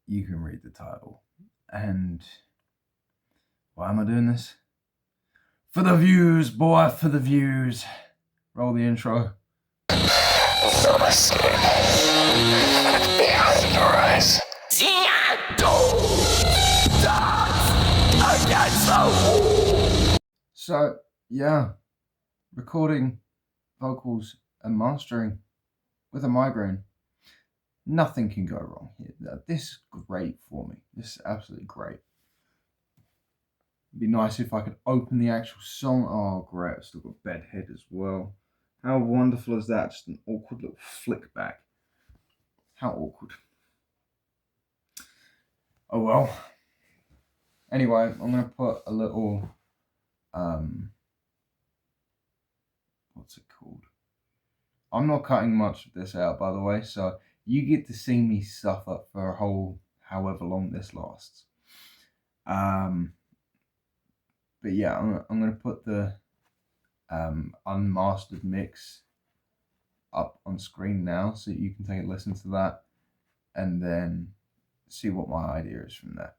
you can read the title. And why am I doing this? For the views, boy, for the views. Roll the intro. Some escape behind your eyes. So, yeah, recording vocals and mastering with a migraine. Nothing can go wrong here. This is great for me. This is absolutely great. It'd be nice if I could open the actual song. Oh, great. I've still got bedhead as well. How wonderful is that? Just an awkward little flick back. How awkward. Oh well. Anyway, I'm going to put a little, what's it called? I'm not cutting much of this out, by the way, so you get to see me suffer for a whole, however long this lasts. But yeah, I'm going to put the unmastered mix up on screen now so you can take a listen to that and then see what my idea is from there.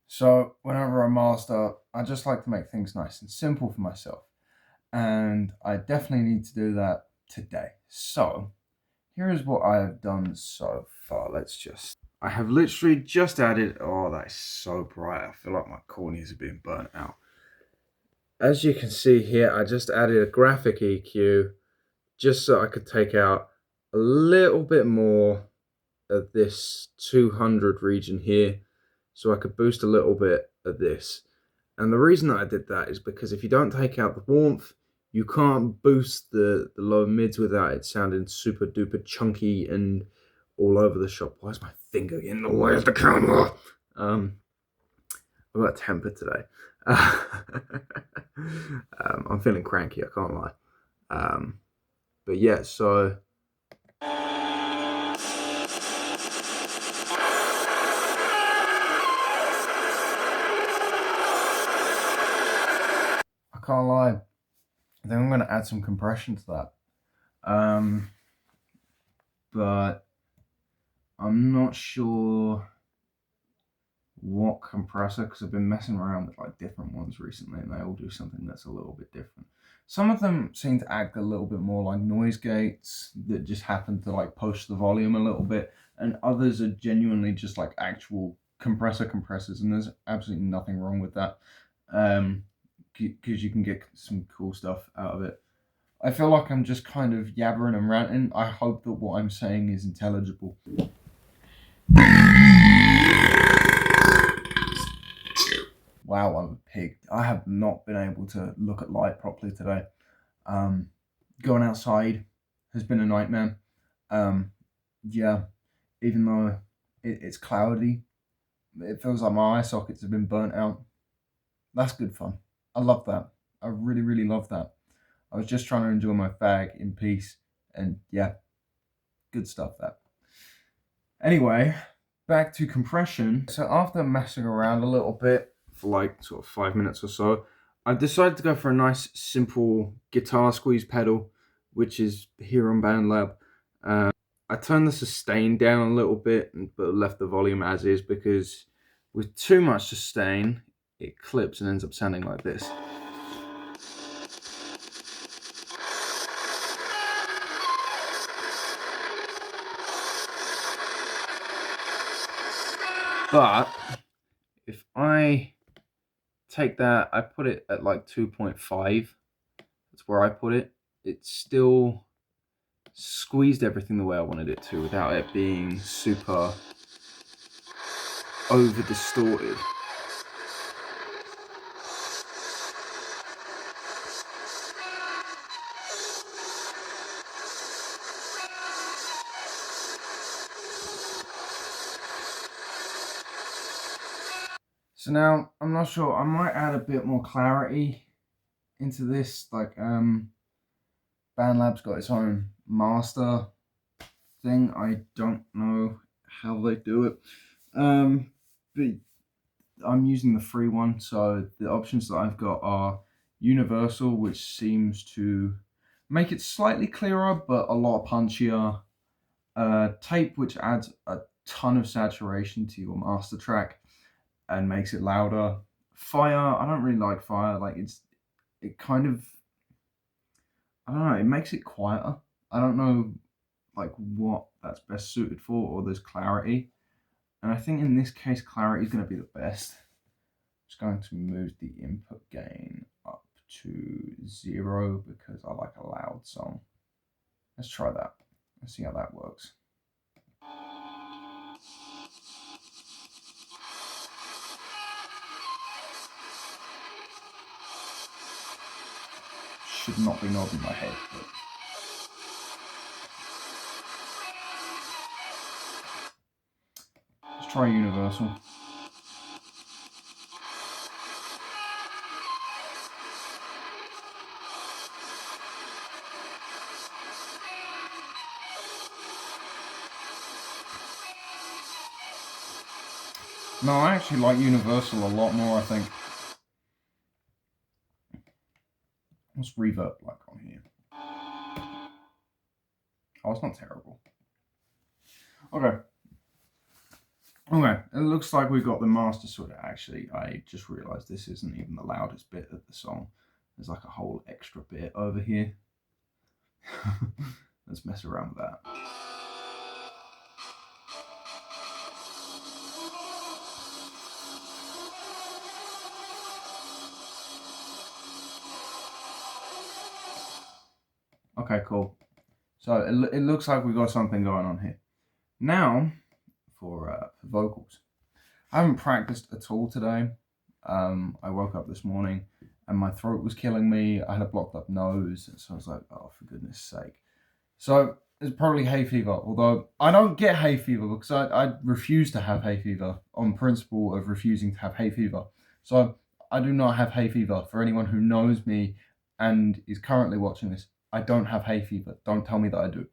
So whenever I master, I just like to make things nice and simple for myself. And I definitely need to do that today. So here is what I have done so far. I have literally just added, oh, that is so bright. I feel like my corneas are being burnt out. As you can see here, I just added a graphic EQ just so I could take out a little bit more of this 200 region here, so I could boost a little bit of this. And the reason that I did that is because if you don't take out the warmth, you can't boost the low mids without it sounding super duper chunky and all over the shop. Why is my finger in the way of the camera? I'm got a temper today. I'm feeling cranky, I can't lie. But yeah, so I can't lie. I think I'm going to add some compression to that. But I'm not sure what compressor, because I've been messing around with like different ones recently and they all do something that's a little bit different. Some of them seem to act a little bit more like noise gates that just happen to like push the volume a little bit, and others are genuinely just like actual compressors, and there's absolutely nothing wrong with that, because you can get some cool stuff out of it. I feel like I'm just kind of yabbering and ranting. I hope that what I'm saying is intelligible. Wow, I'm a pig. I have not been able to look at light properly today. Going outside has been a nightmare. Yeah, even though it's cloudy, it feels like my eye sockets have been burnt out. That's good fun. I love that. I really, really love that. I was just trying to enjoy my fag in peace, and yeah, good stuff that. Anyway, back to compression. So after messing around a little bit for like sort of 5 minutes or so, I've decided to go for a nice simple guitar squeeze pedal, which is here on BandLab. I turned the sustain down a little bit, but left the volume as is, because with too much sustain, it clips and ends up sounding like this. But if I take that, I put it at like 2.5, that's where I put it, it still squeezed everything the way I wanted it to without it being super over distorted. So now I'm not sure, I might add a bit more clarity into this. Like BandLab's got its own master thing. I don't know how they do it. But I'm using the free one, so the options that I've got are universal, which seems to make it slightly clearer but a lot punchier. Tape, which adds a ton of saturation to your master track and makes it louder. Fire, I don't really like fire. Like it kind of, I don't know, it makes it quieter. I don't know like what that's best suited for, or there's clarity. And I think in this case, clarity is going to be the best. Just going to move the input gain up to 0 because I like a loud song. Let's try that. Let's see how that works. Should not be nodding my head, but let's try universal. No, I actually like universal a lot more, I think. What's reverb like on here? Oh, it's not terrible. Okay. Okay, it looks like we got the master sort of. Actually, I just realised this isn't even the loudest bit of the song. There's like a whole extra bit over here. Let's mess around with that. Okay, cool. So it looks like we've got something going on here. Now, for vocals. I haven't practiced at all today. I woke up this morning and my throat was killing me. I had a blocked up nose, so I was like, oh, for goodness sake. So it's probably hay fever, although I don't get hay fever because I refuse to have hay fever on principle of refusing to have hay fever. So I do not have hay fever. For anyone who knows me and is currently watching this, I don't have hay fever. Don't tell me that I do.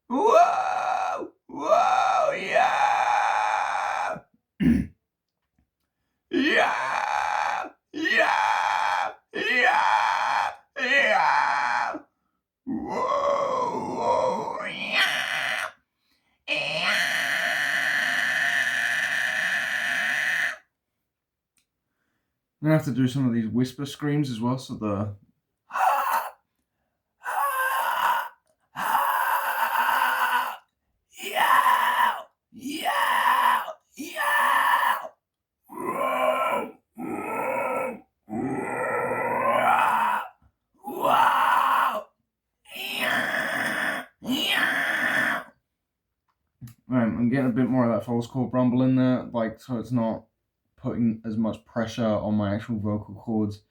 Whoa! Whoa! Yeah! Yeah! Yeah! Yeah! Yeah! Whoa! Whoa! Yeah! Yeah! I'm gonna have to do some of these whisper screams as well, so the yeah, yeah, yeah. Wow. Yeah, yeah. I'm getting a bit more of that false chord rumble in there, like so it's not putting as much pressure on my actual vocal cords.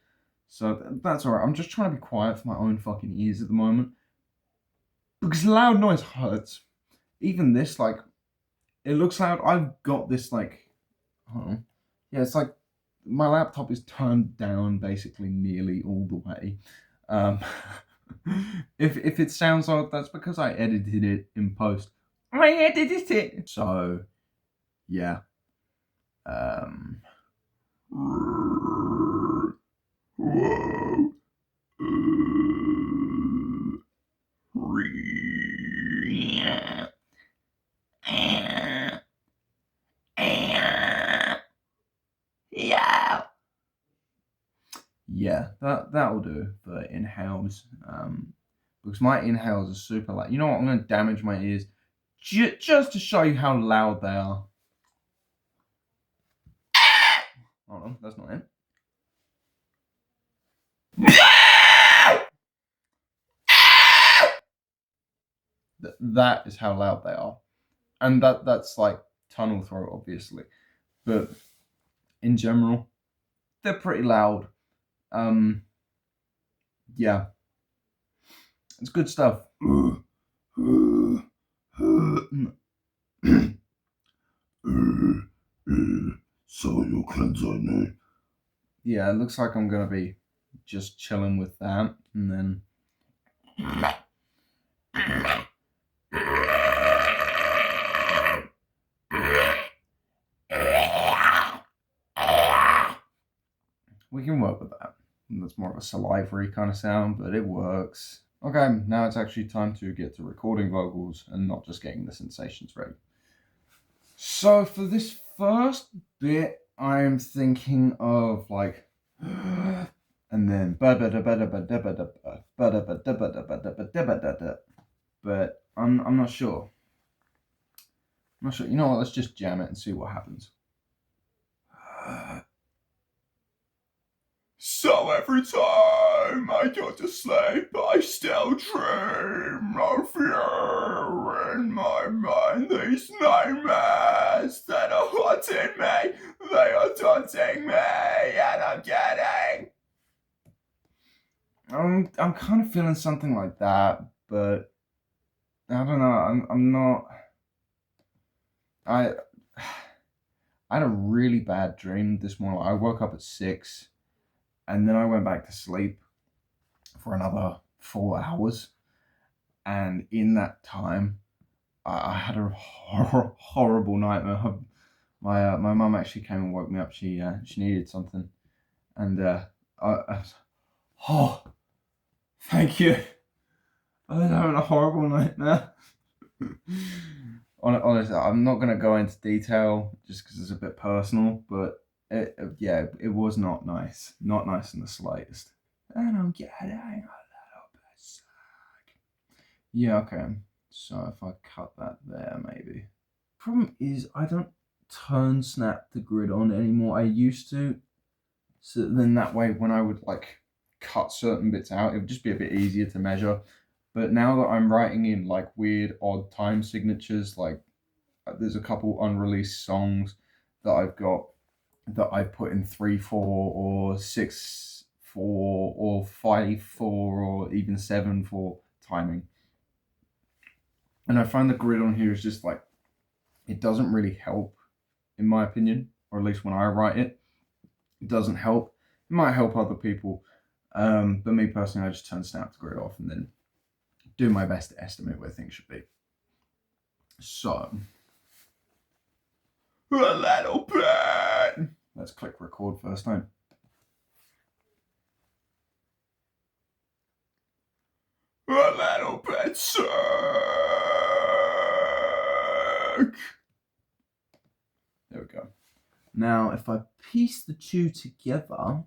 So that's alright. I'm just trying to be quiet for my own fucking ears at the moment. Because loud noise hurts. Even this, like, it looks loud. I've got this, like, I don't know. Yeah, it's like my laptop is turned down basically nearly all the way. If it sounds odd, that's because I edited it in post. I edited it! So, yeah. Whoa. Yeah, that'll do for inhales. Because my inhales are super loud. You know what? I'm going to damage my ears just to show you how loud they are. Hold on, that's not it. That is how loud they are, and that's like tunnel throat, obviously, but in general, they're pretty loud. Yeah, it's good stuff. So you cleanse on me. Yeah, it looks like I'm gonna be just chilling with that, and then we can work with that. That's more of a salivary kind of sound, but it works. Okay, now it's actually time to get to recording vocals and not just getting the sensations ready. So for this first bit, I'm thinking of like, and then but I'm not sure. I'm not sure. You know what? Let's just jam it and see what happens. So every time I go to sleep, I still dream of you in my mind. These nightmares that are haunting me, they are taunting me, and I'm getting. I'm kind of feeling something like that, but I don't know. I'm not. I I had a really bad dream this morning. I woke up at 6, and then I went back to sleep for another 4 hours. And in that time, I had a horrible nightmare. My mum actually came and woke me up. She needed something, and I was, oh, thank you. I was having a horrible nightmare. Honestly, I'm not gonna go into detail just because it's a bit personal, but it was not nice, not nice in the slightest. And I'm getting a little bit sick. Yeah, okay. So if I cut that there, maybe. Problem is, I don't turn snap the grid on anymore. I used to, so then that way when I would like cut certain bits out, it would just be a bit easier to measure. But now that I'm writing in like weird odd time signatures, like there's a couple unreleased songs that I've got that I put in 3/4 or 6/4 or 5/4 or even 7/4 timing. And I find the grid on here is just like, it doesn't really help, in my opinion, or at least when I write it, it doesn't help. It might help other people, but me personally, I just turn snap the grid off and then do my best to estimate where things should be. So, a little bit. Let's click record first time. A little bit sick. There we go. Now, if I piece the two together,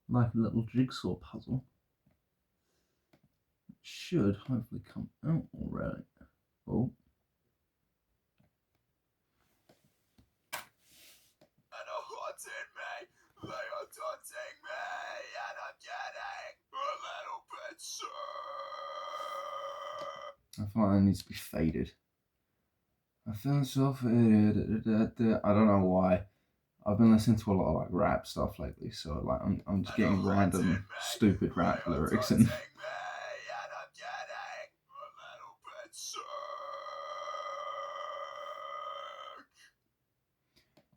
like a little jigsaw puzzle, it should hopefully come out already. Oh. And are haunting me, they are taunting me, and I'm getting a little bit sick. I feel like that needs to be faded. I feel so faded. I don't know why. I've been listening to a lot of like rap stuff lately, so like I'm just getting random stupid rap lyrics and.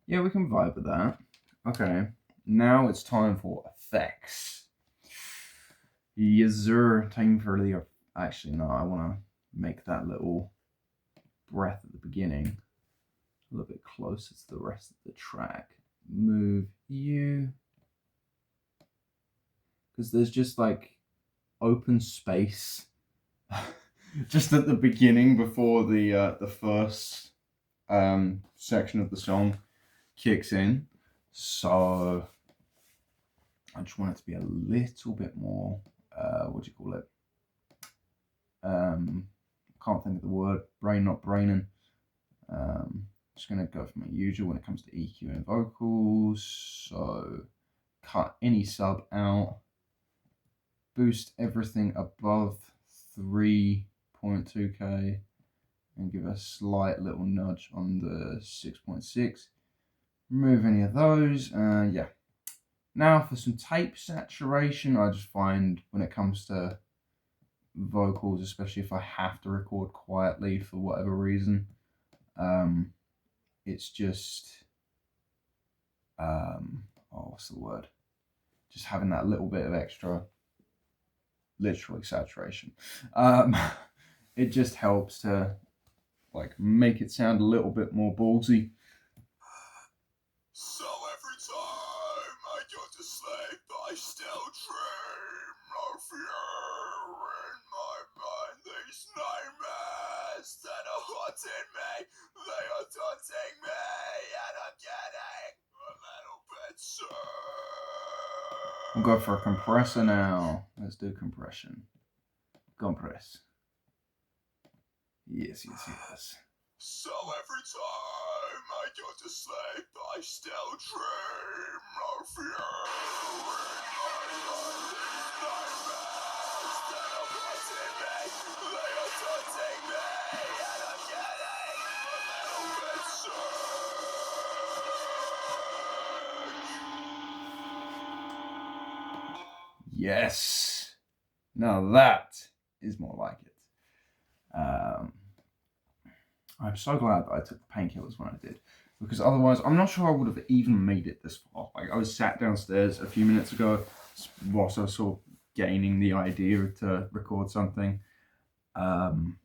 Yeah, we can vibe with that. Okay, now it's time for effects. Yes, sir. Time for the. Actually, no, I want to make that little breath at the beginning a little bit closer to the rest of the track. Move you. Because there's just like open space just at the beginning before the first section of the song kicks in. So I just want it to be a little bit more, what do you call it? Can't think of the word, brain not braining. Just going to go for my usual when it comes to EQ and vocals. So cut any sub out, boost everything above 3.2k, and give a slight little nudge on the 6.6. Remove any of those, yeah. Now for some tape saturation, I just find when it comes to vocals, especially if I have to record quietly for whatever reason, it's just, what's the word? just having that little bit of extra, literally saturation. It just helps to like make it sound a little bit more ballsy. So every time I go to sleep, I still dream of you in my mind. These nightmares that are haunting me, they are taunting me, and I'm getting a little bit sick. We'll go for a compressor now. Let's do compression. Compress. Yes, yes, yes. So every time I go to sleep, I still dream of you in my mind. These nightmares that are haunting me, they are taunting me, and I'm getting a little bit sick. Yes. Now that is more like it. I'm so glad that I took the painkillers when I did, because otherwise I'm not sure I would have even made it this far. Like, I was sat downstairs a few minutes ago whilst I was sort of gaining the idea to record something. And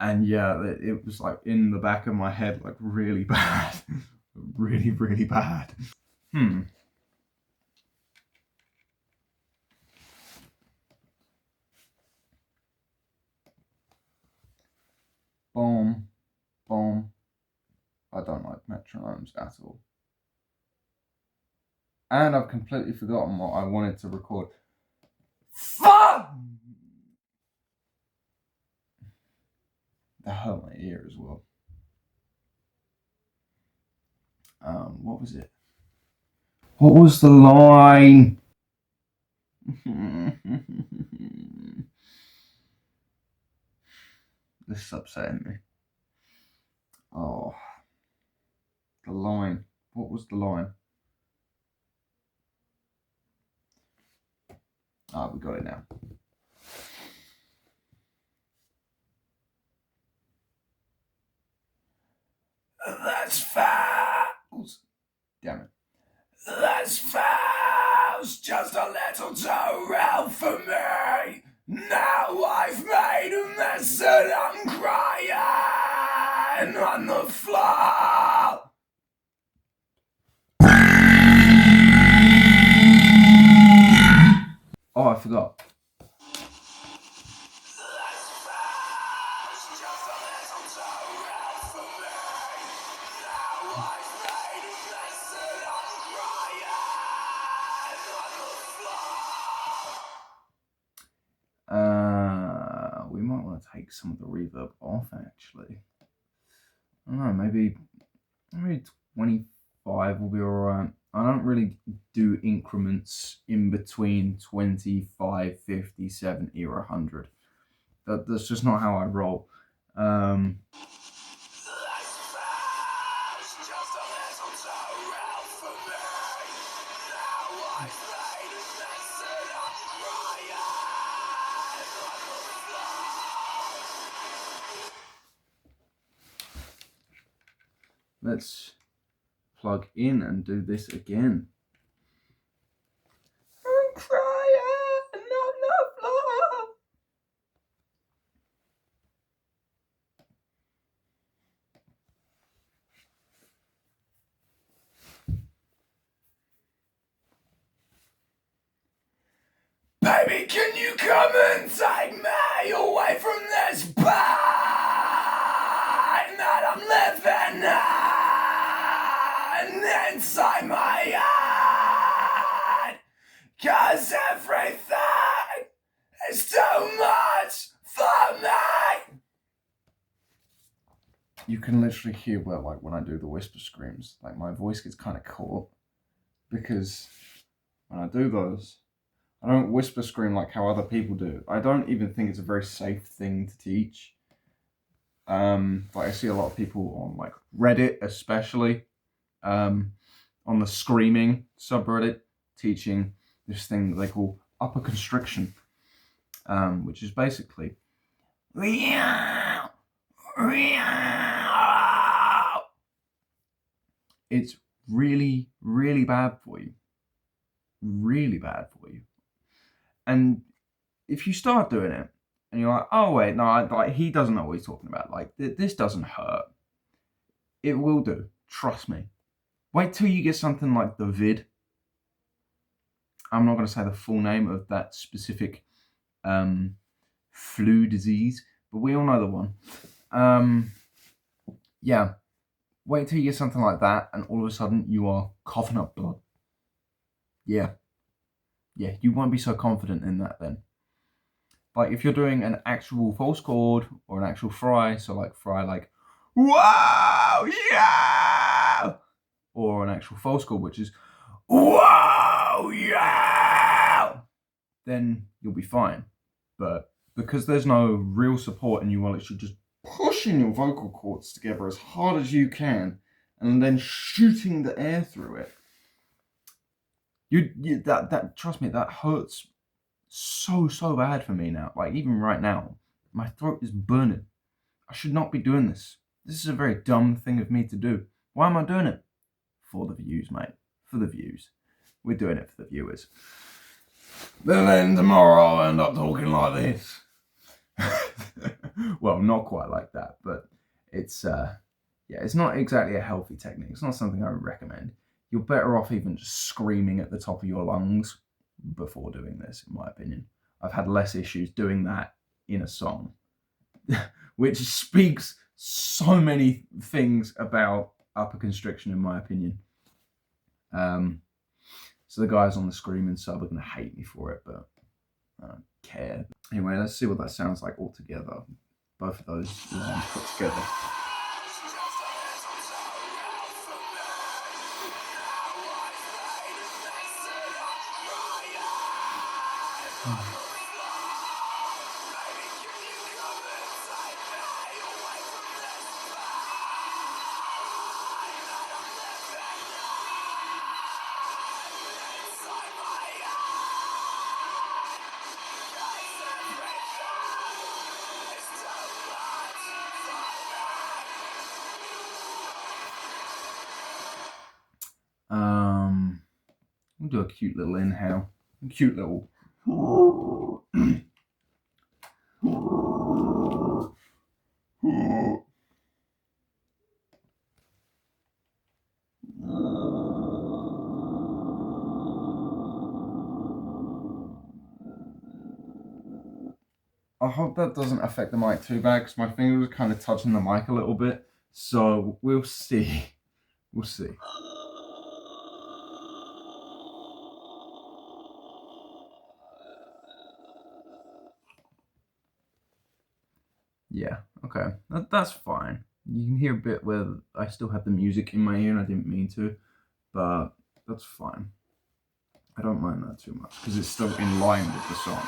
yeah, it was like in the back of my head, like really bad. Really, really bad. Boom, boom. I don't like metronomes at all. And I've completely forgotten what I wanted to record. Fuck! That hurt my ear as well. What was it? What was the line? This is upsetting me. Oh, the line. What was the line? Ah, we got it now. That's fouls. Damn it. That's fouls. Just a little too real for me. Now I've made a mess and I'm crying on the floor. Oh, I forgot. We might want to take some of the reverb off, actually. I don't know, maybe 25 will be alright. I don't really do increments in between 25, 50, 70, or 100. That's just not how I roll. Let's plug in and do this again. I'm crying on the floor. Baby, can you come and take me away from this pain that I'm living in inside my head? 'Cause everything is too much for me. You can literally hear where, like, when I do the whisper screams, like, my voice gets kind of caught, because when I do those, I don't whisper scream like how other people do. I don't even think it's a very safe thing to teach. But I see a lot of people on like Reddit, especially, on the screaming subreddit, teaching this thing that they call upper constriction, which is basically it's really, really bad for you. really bad for you. And if you start doing it, and you're like, oh wait, no, like he doesn't know what he's talking about. Like this doesn't hurt. It will do. Trust me. Wait till you get something like the vid. I'm not going to say the full name of that specific flu disease, but we all know the one. Yeah. Wait till you get something like that, and all of a sudden you are coughing up blood. Yeah. Yeah, you won't be so confident in that then. Like if you're doing an actual false chord or an actual fry, so like fry like, wow, yeah! Or an actual false chord, which is, wow, yeah! Then you'll be fine. But because there's no real support and you are literally just pushing your vocal cords together as hard as you can and then shooting the air through it, that trust me, that hurts so bad for me now. Like even right now, my throat is burning. I should not be doing this. This is a very dumb thing of me to do. Why am I doing it? For the views, mate. For the views. We're doing it for the viewers. But then tomorrow I'll end up talking like this. Well, not quite like that, but it's it's not exactly a healthy technique. It's not something I would recommend. You're better off even just screaming at the top of your lungs before doing this, in my opinion. I've had less issues doing that in a song, which speaks so many things about upper constriction, in my opinion. So the guys on the Screaming sub are going to hate me for it, but I don't care. Anyway, let's see what that sounds like all together. Both of those lines put together. We'll do a cute little inhale. A cute little. I hope that doesn't affect the mic too bad because my finger was kind of touching the mic a little bit. So we'll see. We'll see. Yeah, okay. That's fine. You can hear a bit where I still have the music in my ear and I didn't mean to, but that's fine. I don't mind that too much because it's still in line with the song.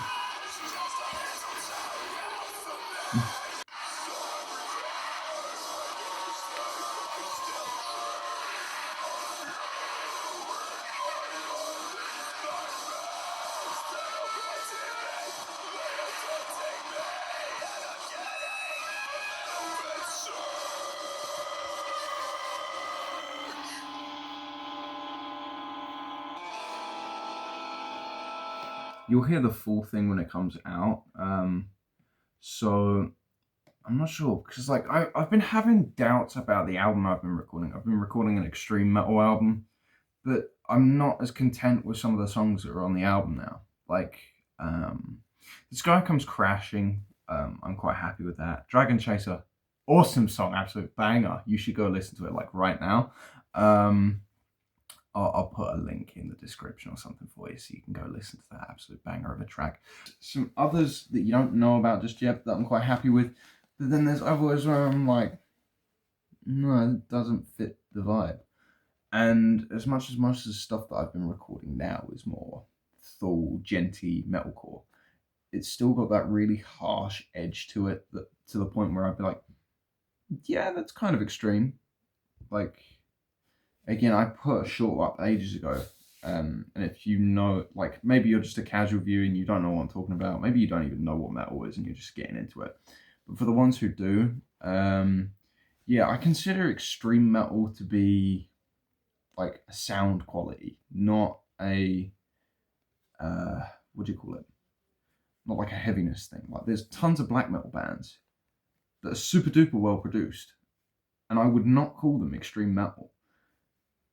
You'll hear the full thing when it comes out. So I'm not sure because like I've been having doubts about the album I've been recording. I've been recording an extreme metal album, but I'm not as content with some of the songs that are on the album now. Like The Sky Comes Crashing. I'm quite happy with that. Dragon Chaser, awesome song, absolute banger. You should go listen to it like right now. I'll put a link in the description or something for you so you can go listen to that absolute banger of a track. Some others that you don't know about just yet that I'm quite happy with, but then there's others where I'm like, no, it doesn't fit the vibe. And as much as most of the stuff that I've been recording now is more full, genty metalcore, it's still got that really harsh edge to it that to the point where I'd be like, yeah, that's kind of extreme. Like, again, I put a short up ages ago. And if you know, like, maybe you're just a casual viewer and you don't know what I'm talking about. Maybe you don't even know what metal is and you're just getting into it. But for the ones who do, yeah, I consider extreme metal to be like a sound quality, not a what do you call it? Not like a heaviness thing. Like there's tons of black metal bands that are super duper well produced, and I would not call them extreme metal.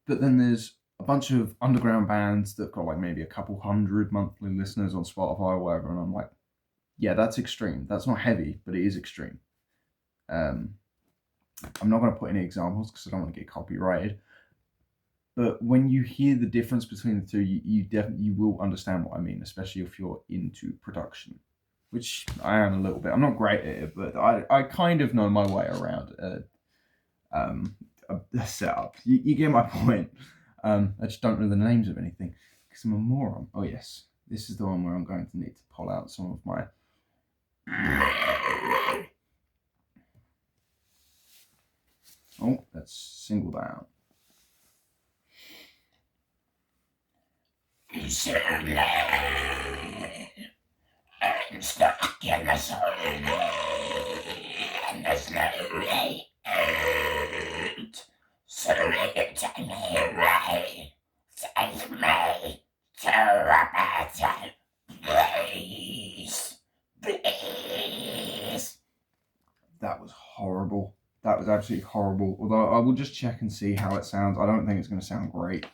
But then there's a bunch of underground bands that got like maybe a couple hundred monthly listeners on Spotify or whatever, and I'm like, yeah, that's extreme. That's not heavy, but it is extreme. Um, I'm not going to put any examples because I don't want to get copyrighted. But when you hear the difference between the two, you definitely you will understand what I mean, especially if you're into production, which I am a little bit. I'm not great at it, but I kind of know my way around a setup. You get my point. I just don't know the names of anything because I'm a moron. Oh yes, this is the one where I'm going to need to pull out some of my. Oh, let's single that out. I'm stuck in the soul, and there's no way out. So it's me right, take me to a better place, please. That was horrible. That was absolutely horrible. Although I will just check and see how it sounds. I don't think it's going to sound great.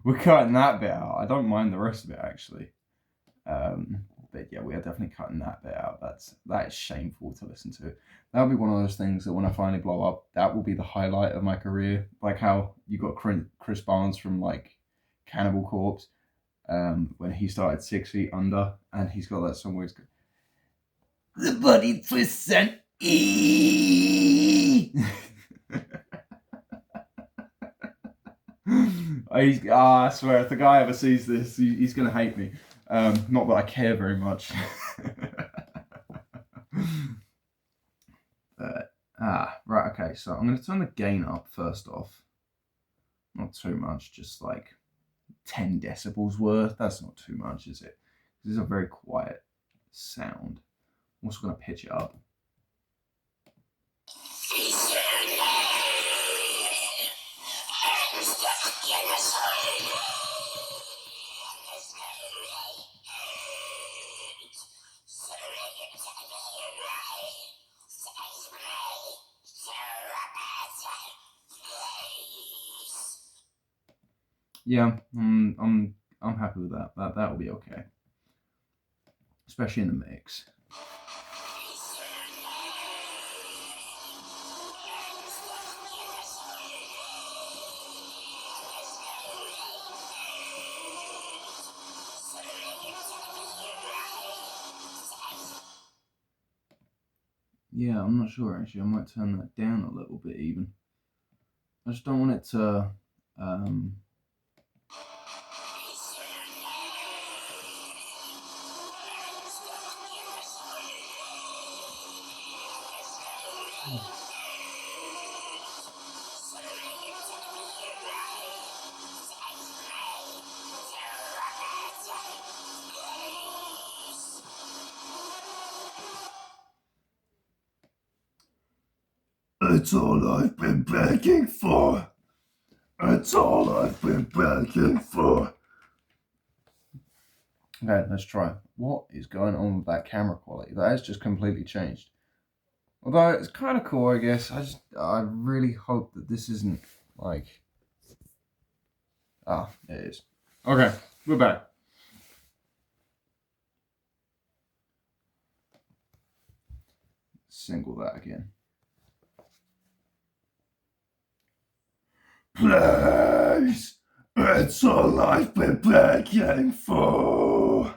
We're cutting that bit out. I don't mind the rest of it actually. But yeah, we are definitely cutting that bit out. That is shameful to listen to. That'll be one of those things that when I finally blow up, that will be the highlight of my career. Like how you got Chris Barnes from like Cannibal Corpse, when he started 6 Feet Under, and he's got that song where he's got the body twists and I swear, if the guy ever sees this, he's gonna hate me. Not that I care very much. Right, okay, so I'm gonna turn the gain up first off. Not too much, just like 10 decibels worth. That's not too much, is it? This is a very quiet sound. I'm also gonna pitch it up. Yeah, I'm happy with that. That will be okay, especially in the mix. Yeah, I'm not sure actually. I might turn that down a little bit even. I just don't want it to. It's all I've been begging for. It's all I've been begging for. Okay, let's try. What is going on with that camera quality? That has just completely changed. Although it's kind of cool, I guess. I really hope that this isn't like. Ah, it is. Okay, we're back. Single that again. Please, it's all I've been begging for.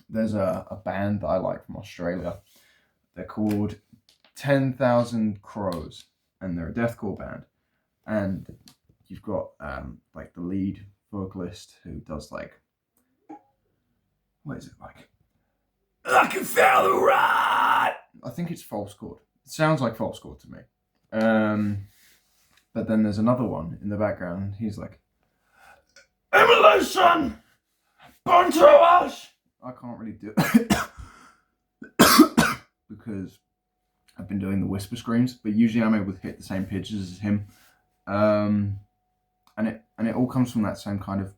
There's a band that I like from Australia. They're called 10,000 Crows, and they're a deathcore band. And you've got like the lead vocalist who does like, what is it like? I can feel the rot. I think it's false chord. It sounds like false chord to me. But then there's another one in the background. He's like, "Emulation, born to us." I can't really do it because I've been doing the whisper screams, but usually I'm able to hit the same pitches as him. And it all comes from that same kind of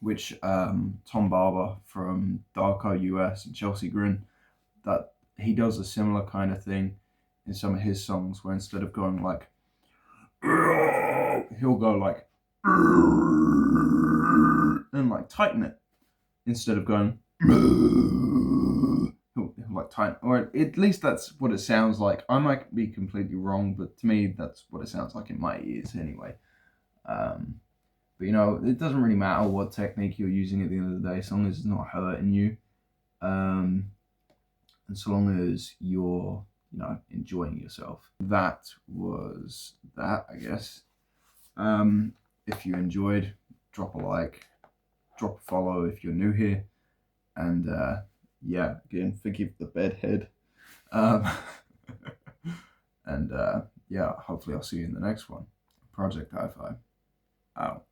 which Tom Barber from Darko US and Chelsea Grin, that he does a similar kind of thing in some of his songs, where instead of going like, he'll go like, and like tighten it instead of going, he'll like tighten, or at least that's what it sounds like. I might be completely wrong, but to me that's what it sounds like in my ears anyway. But it doesn't really matter what technique you're using at the end of the day, as long as it's not hurting you, and so long as you're enjoying yourself. That was that, I guess. If you enjoyed, drop a like, drop a follow if you're new here, and yeah, again, forgive the bedhead. Um, and yeah, hopefully I'll see you in the next one. Project Hi-Fi out.